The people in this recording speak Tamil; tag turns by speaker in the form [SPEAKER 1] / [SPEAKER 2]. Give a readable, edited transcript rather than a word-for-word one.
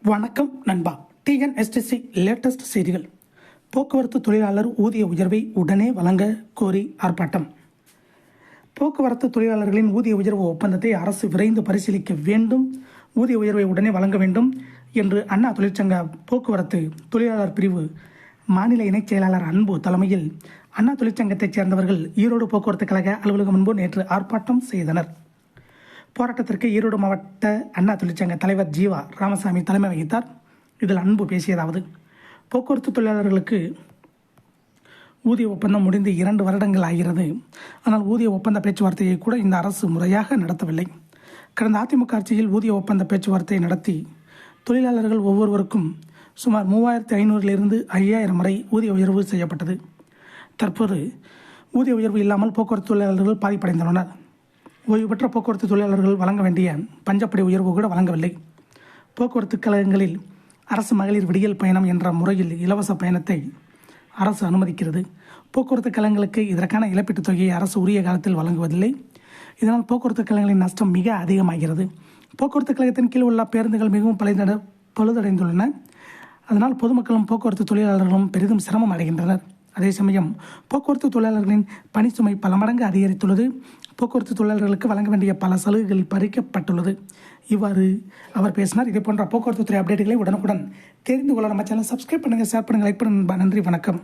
[SPEAKER 1] வணக்கம் நண்பா. டிஎன்எஸ்டிசி லேட்டஸ்ட் செய்திகள். போக்குவரத்து தொழிலாளர் ஊதிய உயர்வை உடனே வழங்க கோரி ஆர்ப்பாட்டம். போக்குவரத்து தொழிலாளர்களின் ஊதிய உயர்வு ஒப்பந்தத்தை அரசு விரைந்து பரிசீலிக்க வேண்டும், ஊதிய உயர்வை உடனே வழங்க வேண்டும் என்று அண்ணா தொழிற்சங்க போக்குவரத்து தொழிலாளர் பிரிவு மாநில இணைச் செயலாளர் அன்பு தலைமையில் அண்ணா தொழிற்சங்கத்தைச் சேர்ந்தவர்கள் ஈரோடு போக்குவரத்து கழக அலுவலகம் முன்பு நேற்று ஆர்ப்பாட்டம் செய்தனர். போராட்டத்திற்கு ஈரோடு மாவட்ட அண்ணா தொழிற்சங்க தலைவர் ஜீவா ராமசாமி தலைமை வகித்தார். இதில் அன்பு பேசியதாவது: போக்குவரத்து தொழிலாளர்களுக்கு ஊதிய ஒப்பந்தம் முடிந்து 2 வருடங்கள் ஆகிறது. ஆனால் ஊதிய ஒப்பந்த பேச்சுவார்த்தையை கூட இந்த அரசு முறையாக நடத்தவில்லை. கடந்த அதிமுக ஆட்சியில் ஊதிய ஒப்பந்த பேச்சுவார்த்தை நடத்தி தொழிலாளர்கள் ஒவ்வொருவருக்கும் சுமார் 3500 5000 வரை ஊதிய உயர்வு செய்யப்பட்டது. தற்போது ஊதிய உயர்வு இல்லாமல் போக்குவரத்து தொழிலாளர்கள் பாதிப்படைந்துள்ளனர். ஓய்வு பெற்ற போக்குவரத்து தொழிலாளர்கள் வழங்க வேண்டிய பஞ்சப்படி உயர்வு கூட வழங்கவில்லை. போக்குவரத்து கழகங்களில் அரசு மகளிர் விடியல் பயணம் என்ற முறையில் இலவச பயணத்தை அரசு அனுமதிக்கிறது. போக்குவரத்து கழகங்களுக்கு இதற்கான இழப்பீட்டுத் தொகையை அரசு உரிய காலத்தில் வழங்குவதில்லை. இதனால் போக்குவரத்து கழகங்களின் நஷ்டம் மிக அதிகமாகிறது. போக்குவரத்து கழகத்தின் கீழ் உள்ள பேருந்துகள் மிகவும் பழுதடைந்துள்ளன. அதனால் பொதுமக்களும் போக்குவரத்து தொழிலாளர்களும் பெரிதும் சிரமம் அடைகின்றனர். அதே சமயம் போக்குவரத்து தொழிலாளர்களின் பணி சுமை பல மடங்கு அதிகரித்துள்ளது. போக்குவரத்து தொழிலாளர்களுக்கு வழங்க வேண்டிய பல சலுகைகள் பறிக்கப்பட்டுள்ளது. இவ்வாறு அவர் பேசினார். இதே போன்ற போக்குவரத்து துறை அப்டேட்டுகளை உடனுக்குடன் தெரிந்து கொள்ள நம்ம சேனல் சப்ஸ்கிரைப் பண்ணுங்கள், ஷேர் பண்ணுங்கள், லைக் பண்ணுங்கள். நன்றி, வணக்கம்.